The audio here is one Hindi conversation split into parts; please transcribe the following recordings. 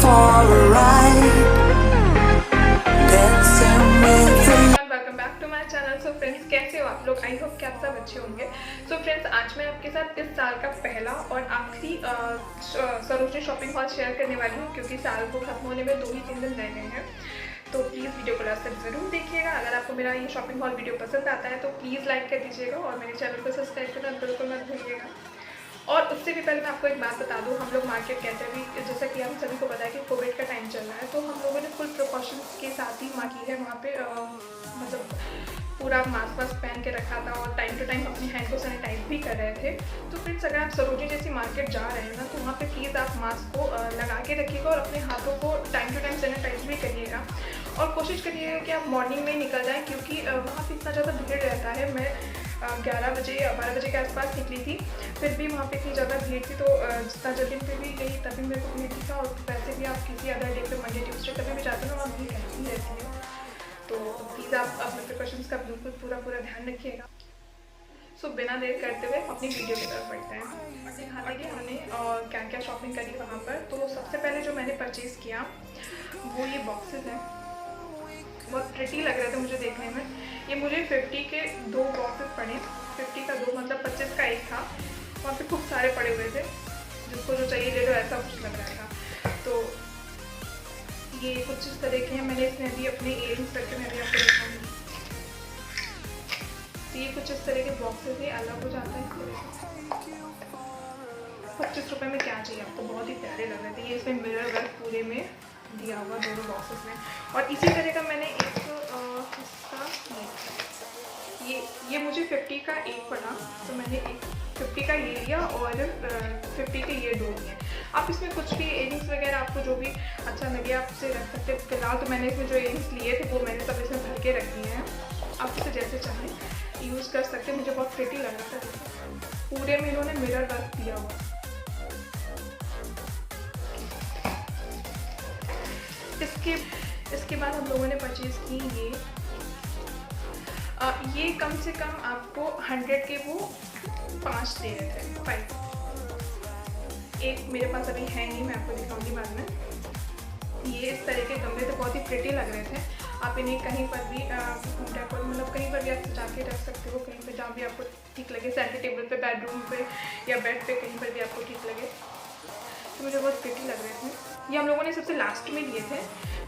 for a ride, dancing with the welcome back to my channel. So friends, कैसे हो आप लोग? आई होप कि आप सब अच्छे होंगे। सो फ्रेंड्स, आज मैं आपके साथ इस साल का पहला और आखिरी सरोजनी शॉपिंग हॉल शेयर करने वाली हूँ, क्योंकि साल को खत्म होने में 2 ही 3 दिन रह गए हैं। तो प्लीज़ वीडियो को लास्ट तक ज़रूर देखिएगा। अगर आपको मेरा ये शॉपिंग हॉल वीडियो पसंद आता है तो प्लीज़ लाइक कर दीजिएगा और मेरे चैनल को सब्सक्राइब करना बिल्कुल मत भूलिएगा। और उससे भी पहले मैं आपको एक बात बता दूं, हम लोग मार्केट कहते हैं भी, जैसा कि हम सभी को पता है कि कोविड का टाइम चल रहा है, तो हम लोगों ने फुल प्रिकॉशंस के साथ ही माँ की है वहाँ पे मतलब पूरा मास्क वास्क पहन के रखा था और टाइम टू टाइम अपने हैंड को सैनिटाइज भी कर रहे थे। तो फ्रेंड्स, अगर आप सरोजनी जैसी मार्केट जा रहे हैं ना, तो वहाँ पे प्लीज़ आप मास्क को लगा के रखिएगा और अपने हाथों को टाइम टू टाइम सैनिटाइज भी करिएगा। और कोशिश करिएगा कि आप मॉर्निंग में निकल जाएँ, क्योंकि वहाँ पे इतना ज़्यादा भीड़ रहता है। मैं 11 बजे या 12 बजे के आसपास निकली थी, फिर भी वहाँ पे इतनी ज़्यादा भीड़ थी। तो जितना जल्दी पे भी गई तभी मेरे को भीड़ दिखा। और वैसे भी आप किसी अदर डे पे, मंडे ट्यूसडे कभी भी जाते हो ना, वहाँ भीड़ रहती ही रहती है। तो प्लीज़ आप अपने प्रिकॉशंस का बिल्कुल पूरा ध्यान रखिएगा। सो बिना देर करते हुए अपनी वीडियो की तरफ बढ़ते हैं और दिखाते हैं कि हमने क्या क्या शॉपिंग करी वहाँ पर। तो सबसे पहले जो मैंने परचेज़ किया वो ये बॉक्सेस हैं। बहुत प्रिटी लग रहे थे मुझे देखने में। ये मुझे 50 के 2 बॉक्सेस पड़े। 50 का 2 मतलब 25 का एक था। वहाँ पे खूब सारे पड़े हुए थे, जिसको जो चाहिए ले लो, ऐसा कुछ लग रहा था। तो ये कुछ इस तरह के हैं। मैंने इसमें अभी अपने इयरिंग्स करके मैं भी आपको दिखाऊंगी। तो ये कुछ इस तरह के बॉक्सेस ही अलग हो जाता है इस तरह से। 25 रुपये में क्या चाहिए आपको, बहुत ही प्यारे लग रहे थे। ये इसमें मिरर वर्क पूरे में दिया हुआ दोनों बॉक्सेस में। और इसी तरह का मैंने एक हिस्सा, ये मुझे 50 का एक पड़ा, तो मैंने एक 50 का ये लिया और 50 के ये 2 लिए। आप इसमें कुछ भी इयरिंग्स वगैरह आपको जो भी अच्छा लगे आप इसे रख सकते हैं। फिलहाल तो मैंने इसमें जो इयरिंग्स लिए थे वो मैंने सब इसमें भर के रख दिए हैं। आप इसे जैसे चाहें यूज़ कर सकते हैं। मुझे बहुत प्रिटी लग रहा था। पूरे में इन्होंने मिरर वर्क दिया हुआ। इसके बाद हम लोगों ने परचेज़ की ये कम से कम आपको 100 के वो 5 दे रहे थे, 5। एक मेरे पास अभी है नहीं, मैं आपको दिखाऊंगी बाद में। ये इस तरह के गमले थे, बहुत ही प्रिटी लग रहे थे। आप इन्हें कहीं पर भी मतलब कहीं पर भी आप सजा के रख सकते हो, कहीं पर जहाँ भी आपको ठीक लगे, सेंटर टेबल पे, बेडरूम पे या बेड पे, कहीं पर भी आपको ठीक लगे। तो मुझे बहुत प्रिटी लग रहे थे। ये हम लोगों ने सबसे लास्ट में लिए थे,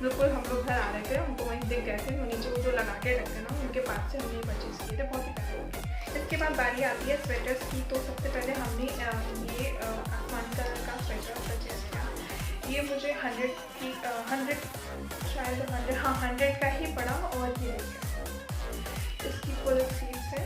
बिल्कुल हम लोग घर आ रहे थे, हमको वहीं देख गए थे। नीचे वो जो लगा के रखते ना, उनके पास से हमने परचेज़ किए थे, बहुत ही प्यारे होते। इसके बाद बारी आती है स्वेटर्स की। तो सबसे पहले हमने ये आसमानी कलर का स्वेटर परचेज़ किया। ये मुझे 100 की 100 शायद 100, हाँ 100 का ही पड़ा। और ये इसकी फुल स्लीव्स है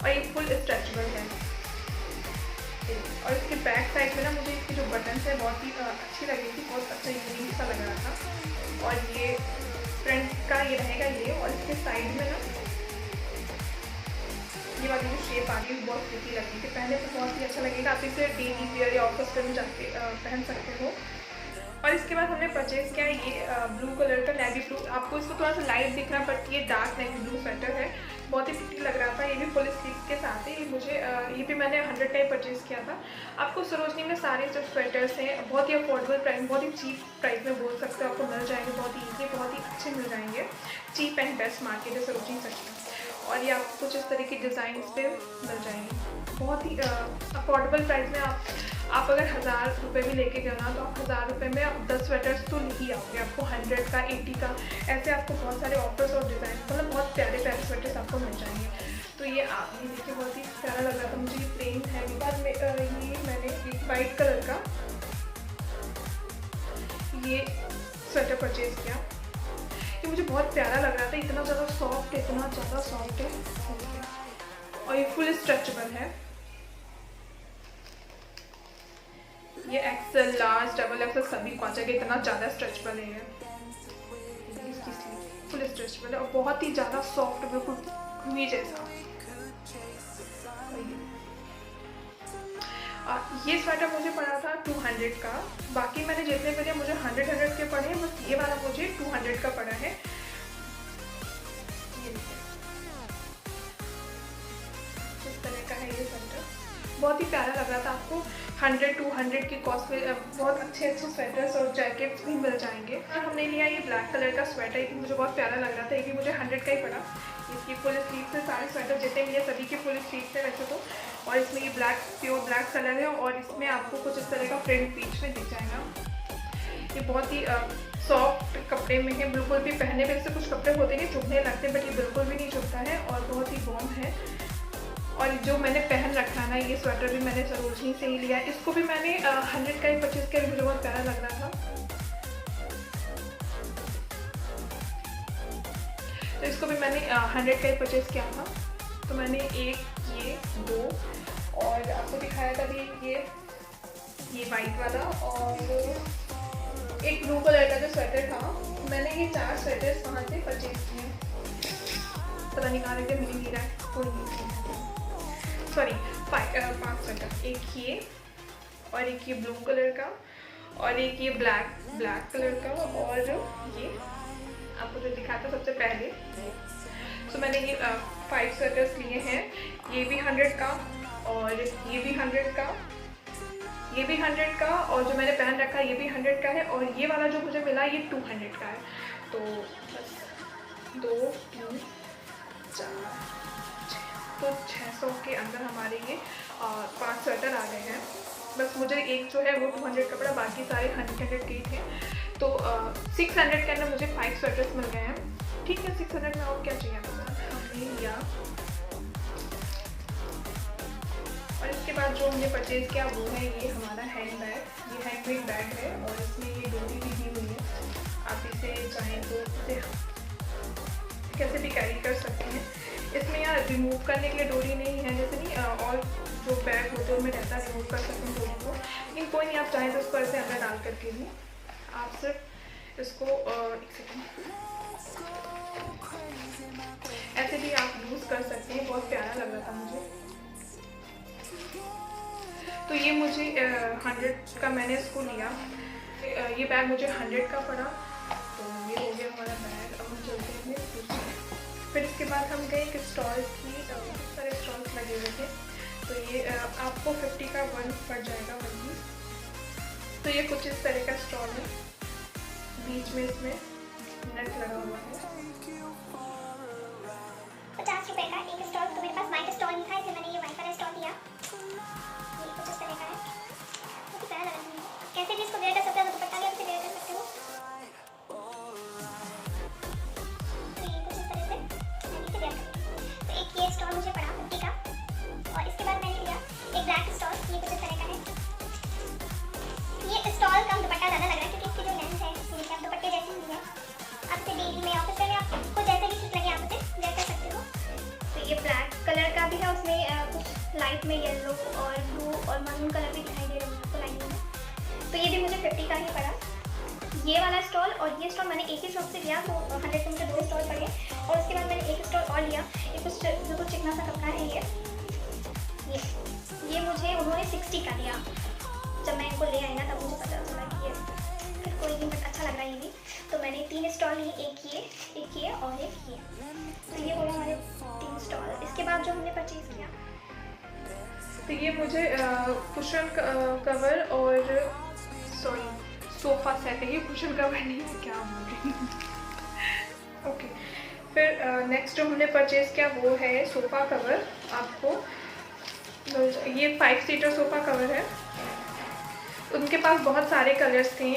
और ये फुल स्ट्रेचेबल है। और इसके बैक साइड में ना मुझे इसके जो बटन है बहुत ही अच्छी लग रही थी, बहुत अच्छा यूनिक सा लग रहा था। और ये फ्रंट का ये रहेगा ये, और इसके साइड में ना ये वाली जो शेप आ रही है बहुत प्रिटी लग रही थी। पहले तो बहुत ही अच्छा लगेगा, आप इसे डेली वेयर या ऑफिस में जाके पहन सकते हो। और इसके बाद हमने परचेज़ किया ये ब्लू कलर का, नेवी ब्लू। आपको इसको थोड़ा सा लाइट दिख रहा है, बट ये डार्क नेवी ब्लू स्वेटर है। बहुत ही प्रिटी लग रहा था। ये भी फुल स्लीव्स के साथ है। ये मुझे ये भी मैंने 100 का ही परचेज़ किया था। आपको सरोजनी में सारे जो स्वेटर्स हैं बहुत ही अफोर्डेबल प्राइस, बहुत ही चीप प्राइस में बोल सकते हो, आपको मिल जाएंगे। बहुत ही ईजी, बहुत ही अच्छे मिल जाएंगे। चीप एंड बेस्ट मार्केट है सरोजनी सेक्शन। और ये आपको कुछ इस तरह की डिज़ाइन पे मिल जाएंगे बहुत ही अफोर्डेबल प्राइस में। आप अगर 1000 रुपये भी लेके गए ना, तो आप 1000 रुपये में आप 10 स्वेटर्स तो नहीं आओगे। आपको 100 का, 80 का, ऐसे आपको बहुत सारे ऑफर्स और डिज़ाइन, मतलब बहुत प्यारे प्यारे स्वेटर्स आपको मिल जाएंगे। तो ये आप ये देखिए, बहुत ही प्यारा लग रहा था मुझे। ये प्लेन है। बाद में ये मैंने एक वाइट कलर का ये स्वेटर परचेज़ किया। ये मुझे बहुत प्यारा लग रहा था, इतना ज़्यादा सॉफ्ट है, इतना ज़्यादा सॉफ्ट है। और ये फुल स्ट्रेचेबल है। ये एक्सेल, लार्ज, डबल एक्सेल सभी को आ जाएगा, इतना ज़्यादा स्ट्रेचेबल है। इसकी स्लीव फुल स्ट्रेचेबल है और बहुत ही ज़्यादा सॉफ्ट, बिल्कुल रुई जैसा। ये स्वेटर मुझे पड़ा था 200 का। बाकी मैंने जितने मिले मुझे 100 के पड़े हैं, बस ये वाला मुझे 200 का पड़ा है। ये इस तरह का है ये स्वेटर, बहुत ही प्यारा लग रहा था। आपको 100-200 की कॉस्ट में बहुत अच्छे अच्छे स्वेटर्स और जैकेट्स भी मिल जाएंगे। और हमने लिया ये ब्लैक कलर का स्वेटर, ये मुझे बहुत प्यारा लग रहा था, ये भी मुझे 100 का ही पड़ा। इसकी फुल स्लीव से सारे स्वेटर जितने भी है सभी के फुल स्लीव से वैसे तो। और इसमें ये प्योर ब्लैक कलर है और इसमें आपको कुछ इस तरह का प्रिंट बीच में दिख जाएगा। ये बहुत ही सॉफ्ट कपड़े में है, बिल्कुल भी पहनने में से कुछ कपड़े होते हैं चुभने लगते हैं, बट ये बिल्कुल भी नहीं चुभता है और बहुत ही वार्म है। और जो मैंने पहन रखा है ना, ये स्वेटर भी मैंने सरोजनी से ही लिया है। इसको भी मैंने 100 का ही परचेज किया, मुझे बहुत प्यारा लग रहा था। तो इसको भी मैंने 100 का ही परचेज किया था। तो मैंने एक, ये 2 और आपको दिखाया था भी ये वाइट वाला और एक ब्लू कलर का जो स्वेटर था। मैंने ये 4 स्वेटर्स वहाँ से परचेज किए। पता नहीं कहाँ रखे, मिल नहीं रहा है, कोई नहीं, सॉरी 5 स्वेटर। एक ये और एक ये ब्लू कलर का और एक ये ब्लैक कलर का और ये आपको जो दिखा था सबसे पहले। तो मैंने ये 5 स्वेटर्स लिए हैं। ये भी 100 का और ये भी 100 का, ये भी 100 का और जो मैंने पहन रखा है ये भी 100 का है और ये वाला जो मुझे मिला ये 200 का है। तो बस 2 3 4 तो 600 के अंदर हमारे ये 5 स्वेटर आ गए हैं। बस मुझे एक जो है वो 200 का पड़ा, बाकी सारे 100 के थे। तो 600 के अंदर मुझे 5 स्वेटर्स मिल गए हैं। ठीक है, 600 में और क्या चाहिए हमने लिया। और इसके बाद जो हमने परचेज़ किया वो है ये हमारा हैंड बैग। ये हैंडमेड बैग है और इसमें ये डोरी भी दी हुई है। आप इसे चाहें तो इसे कैसे भी कैरी कर सकते हैं। इसमें यार रिमूव करने के लिए डोरी नहीं है, जैसे नहीं और जो बैग होते हैं उनमें रहता है रिमूव कर सकते हैं डोरी को, लेकिन कोई नहीं, आप चाहें तो इसको ऐसे अंदर डाल करके भी आप सिर्फ इसको एक सेकेंड ऐसे भी आप यूज़ कर सकते हैं। बहुत प्यारा लग रहा था मुझे। तो ये मुझे 100 का मैंने इसको लिया। ये बैग मुझे 100 का पड़ा। तो ये हो गया हमारा बैग। अब हम चलते हैं फिर इसके बाद हम गए एक स्टॉल की, बहुत सारे स्टॉल्स लगे हुए थे। तो ये आपको 50 का 1 पड़ जाएगा 1 पीस। तो ये कुछ इस तरह का स्टॉल है, बीच में इसमें नेट लगा हुआ है। 50 रुपए का एक स्टॉल। तो मेरे पास वाइट स्टॉल नहीं था, इसलिए मैंने ये वाइट वाला स्टॉल लिया। ये कुछ इस तरह का है, बहुत प्यारा लगा मुझे। कैसे भी इसको वेयर कर सकते हो, दुपट्टा भी आपसे वेयर कर सकते हो। तो ये कुछ इस तरह से मैं इसे वेयर करूँगी। तो एक ये स्टॉल मुझे पड़ा 50 का और इसके बाद मैंने लिया एक ब्लैक स्टॉल। ये कुछ इस तरह का है। ये स्टॉल का दुपट्टा ज़्यादा लग रहा है क्योंकि इसकी जो लेंथ है ये क्या दुपट्टे जैसी नहीं है। आप इसे डेली में ऑफिस में आपको जैसे भी ठीक लगे आप इसे वेयर कर सकते हो। तो ये ब्लैक कलर का भी है, उसमें कुछ लाइट में येलो और ब्लू और मरून कलर भी दिखाई दे रहे हैं आपको लाइनिंग में। तो ये भी मुझे 50 का ही पड़ा। ये वाला स्टॉल और ये स्टॉल मैंने एक ही शॉप से लिया, तो 100 के मुझे 2 स्टॉल पड़े। और उसके बाद मैंने एक स्टॉल और लिया। ये कुछ जो चिकना सा कपड़ा है ये मुझे उन्होंने 60 का दिया। जब मैं इनको ले आई ना तब मुझे पता चला कि ये फिर कोई नहीं, बट अच्छा लग रहा है ये भी। तो मैंने 3 स्टॉल लिए, एक ये और एक ये। तो ये हो गया हमारे 3 स्टॉल। इसके बाद जो हमने परचेज किया तो ये मुझे कुशन कवर और सॉरी सोफ़ा सेट है। ये कुशन कवर नहीं है, क्या बोल रही हूँ। ओके, फिर नेक्स्ट जो हमने परचेज़ किया वो है सोफ़ा कवर। आपको ये 5 सीटर सोफ़ा कवर है। उनके पास बहुत सारे कलर्स थे।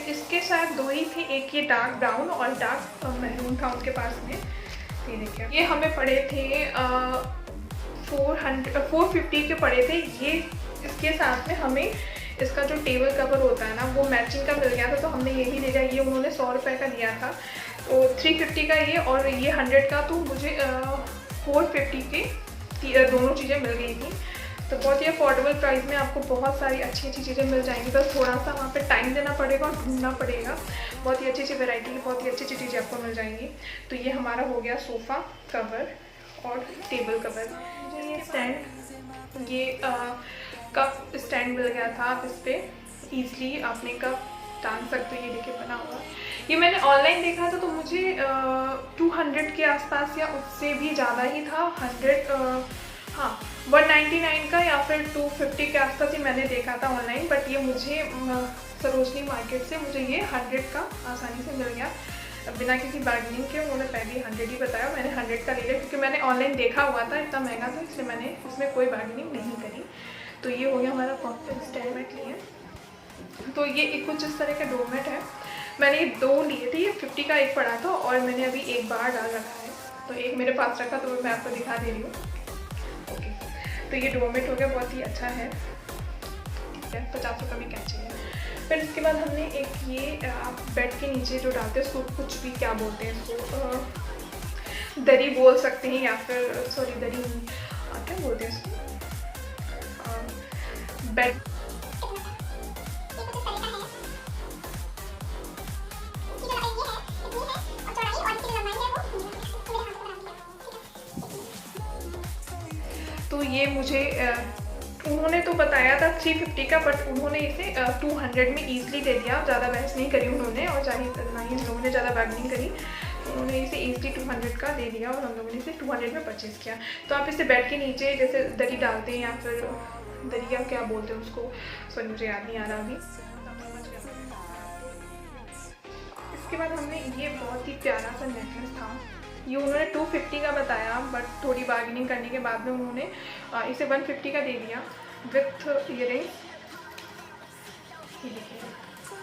इसके शायद 2 ही थे, एक ये डार्क ब्राउन और डार्क मैरून था उनके पास में। ये देखिए, ये हमें पड़े थे 450 के पड़े थे। ये इसके साथ में हमें इसका जो टेबल कवर होता है ना वो मैचिंग का मिल गया था, तो हमने ये ही ले लिया। ये उन्होंने 100 रुपये का लिया था, तो 350 का ये और ये 100 का, तो मुझे 450 के दोनों चीज़ें मिल गई थी। तो बहुत ही अफोर्डेबल प्राइस में आपको बहुत सारी अच्छी अच्छी चीज़ें मिल जाएंगी। बस थोड़ा सा वहाँ पे टाइम देना पड़ेगा और ढूंढना पड़ेगा। बहुत ही अच्छी अच्छी वैरायटी की बहुत ही अच्छी अच्छी चीज़ें आपको मिल जाएंगी। तो ये हमारा हो गया सोफ़ा कवर और टेबल कवर। मुझे ये स्टैंड, ये कप स्टैंड मिल गया था। आप इस पर ईज़िली अपने कप टांग सकते हो। ये देखिए बना हुआ, ये मैंने ऑनलाइन देखा था तो मुझे 200 के आसपास या उससे भी ज़्यादा ही था। हाँ 199 का या फिर 250 के आसपास ही मैंने देखा था ऑनलाइन, बट ये मुझे सरोजनी मार्केट से मुझे ये 100 का आसानी से मिल गया बिना किसी बार्गेनिंग के। उन्होंने पहले 100 ही बताया, मैंने 100 का ले लिया क्योंकि मैंने ऑनलाइन देखा हुआ था इतना महंगा था, इसलिए मैंने उसमें कोई बार्गेनिंग नहीं करी। तो ये हो गया हमारा कॉटन स्टैंड मैट लिए। तो ये एक कुछ इस तरह का डोरमेट है, मैंने ये 2 लिए थे, ये 50 का एक पड़ा था और मैंने अभी एक बार डाल रखा है, तो एक मेरे पास रखा तो मैं आपको दिखा दे रही हूँ। ओके, तो ये डोरमेट हो गया, बहुत ही अच्छा है, ठीक है, 50 का भी कैची है। फिर इसके बाद हमने एक ये आप बेड के नीचे जो डालते हैं उसको कुछ भी क्या बोलते हैं इसको, दरी बोल सकते हैं या फिर सॉरी दरी नहीं, क्या बोलते हैं इसको, बेड। तो ये मुझे उन्होंने तो बताया था 350 का, बट उन्होंने इसे 200 में ईजिली दे दिया, ज़्यादा बहस नहीं करी उन्होंने और चाहे ना ही हम लोगों ने ज़्यादा बार्गेनिंग करी, तो उन्होंने इसे ईजिली 200 का दे दिया और हम लोगों ने इसे 200 में परचेज़ किया। तो आप इसे बेड के नीचे जैसे दरी डालते हैं या फिर दरिया क्या बोलते हैं उसको, सॉरी मुझे याद नहीं आ रहा अभी। इसके बाद हमने ये बहुत ही प्यारा सा नेकलेस था, ये उन्होंने 250 का बताया, बट थोड़ी बार्गेनिंग करने के बाद में उन्होंने इसे 150 का दे दिया विथ ईयरिंग्स। ये देखिए,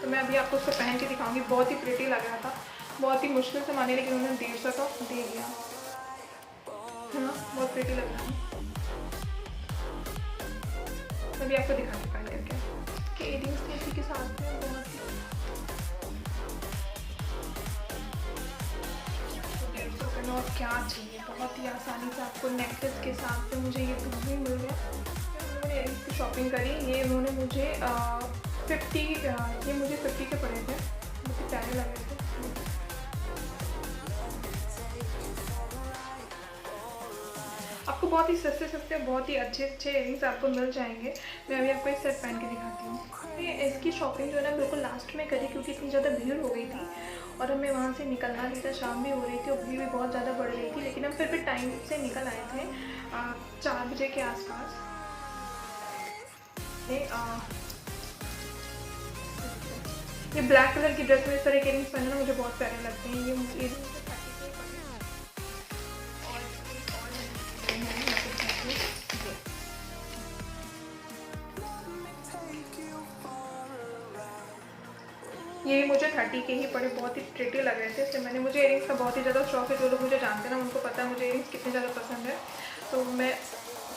तो मैं अभी आपको उसको पहन के दिखाऊंगी, बहुत ही प्रिटी लग रहा था, बहुत ही मुश्किल से माने लेकिन उन्होंने 150 का दे दिया, है ना, बहुत प्रिटी लग रहा है। मैं भी आपको दिखाती पहन करके कि ईयरिंग्स थे इसी के साथ में, बहुत ही और क्या चाहिए, बहुत ही आसानी से आपको नेकलेस के साथ में मुझे ये टूल भी मिल गया। मैंने इयरिंग्स की शॉपिंग करी, ये उन्होंने मुझे 50 ये मुझे 50 के पड़े थे, मुझे प्यारे लग रहे थे। आपको बहुत ही सस्ते सस्ते बहुत ही अच्छे अच्छे इयरिंग्स आपको मिल जाएंगे। मैं अभी आपको एक सेट पहन के दिखाती हूँ। ये इसकी शॉपिंग जो है ना बिल्कुल लास्ट में करी क्योंकि इतनी ज़्यादा भीड़ हो गई थी और हमें वहाँ से निकलना भी था, शाम भी हो रही थी और भीड़ भी बहुत ज़्यादा बढ़ रही थी, लेकिन हम फिर भी टाइम से निकल आए थे 4 बजे के आसपास। ये ब्लैक कलर की ड्रेस में इस तरह के इयरिंग्स पहनना मुझे बहुत प्यारे लगते हैं। ये मुझे ये मुझे 30 के ही पड़े, बहुत ही प्रिटी लग रहे थे, इसलिए मैंने, मुझे इयरिंग्स का बहुत ही ज़्यादा शौक है, जो लोग मुझे जानते हैं ना उनको पता है मुझे इयरिंग्स कितने ज़्यादा पसंद है। तो मैं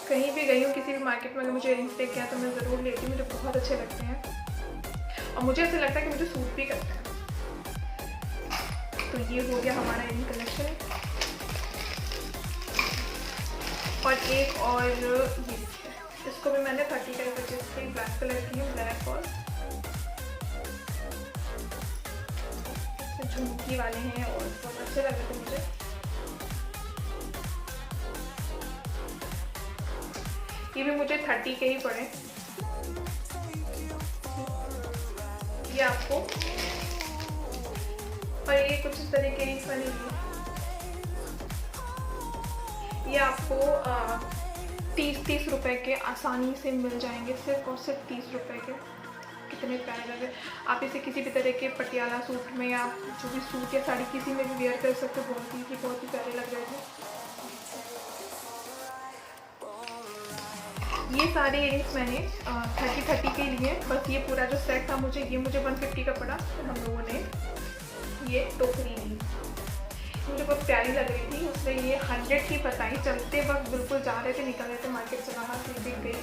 कहीं भी गई हूँ किसी भी मार्केट में अगर मुझे इयरिंग्स देख गया तो मैं ज़रूर लेती हूँ, मुझे बहुत अच्छे लगते हैं और मुझे ऐसा लगता है कि मुझे सूट भी करते हैं। तो ये हो गया हमारा इयरिंग कलेक्शन। और एक और ये इसको भी मैंने 30 का परचेज की, ब्लैक कलर की है, ब्लैक और झुमकी वाले हैं और बहुत अच्छे लग रहे थे मुझे। ये भी मुझे 30 के ही पड़े। ये आपको, और ये कुछ इस तरह के रिंग्स बनेगी, ये आपको 30 रुपए के आसानी से मिल जाएंगे, सिर्फ और सिर्फ 30 रुपए के। कितने प्यारे लगे, आप इसे किसी भी तरह के पटियाला सूट में या जो भी सूट या साड़ी किसी में भी वेयर कर सकते हो, बहुत ही प्यारे लग रहे थे। ये सारे इयरिंग्स मैंने 30 के लिए, बस ये पूरा जो सेट था मुझे 150 का पड़ा। तो हम लोगों ने ये टोकरी ली, मुझे बहुत प्यारी लग रही थी, उसने ये 100 की बताई। चलते वक्त बिल्कुल जा रहे थे, निकल रहे थे मार्केट से बाहर, से दिख गई।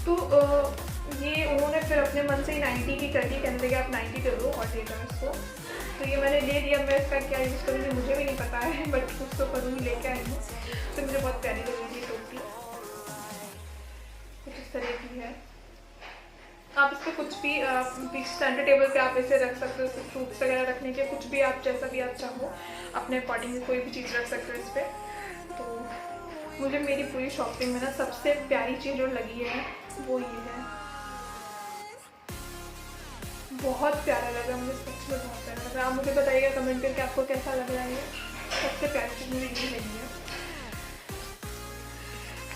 तो ये उन्होंने फिर अपने मन से ही 90 की कर दी, कहने लगे आप 90 दे दो और दे दो इसको। तो ये मैंने ले लिया। मैं इसका क्या यूज़ करूँगी मुझे भी नहीं पता है, बट कुछ तो करूँगी, लेके आई हूँ। तो मुझे बहुत प्यारी लग रही थी टोपी, कुछ इस तरह की है। आप इसको कुछ भी सेंटर टेबल पे आप इसे रख सकते हो, फ्रूट्स वगैरह रखने के, कुछ भी आप जैसा भी आप चाहो अपने अकॉर्डिंग कोई भी चीज़ रख सकते हो इस पर। तो मुझे मेरी पूरी शॉपिंग में ना सबसे प्यारी चीज़ जो लगी है वो ये है, बहुत प्यारा लगा मुझे, सच में बहुत प्यारा लगा। आप मुझे बताइएगा कमेंट करके आपको कैसा लग रहा है। सबसे प्यारी चीज़ मुझे ये लगी है।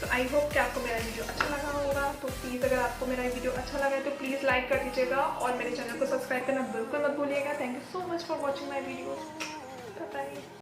सो आई होप कि आपको मेरा वीडियो अच्छा लगा होगा। तो प्लीज़ अगर आपको मेरा वीडियो अच्छा लगा है तो प्लीज़ लाइक कर दीजिएगा और मेरे चैनल को सब्सक्राइब करना बिल्कुल मत भूलिएगा। Thank you so much for watching my videos. Bye.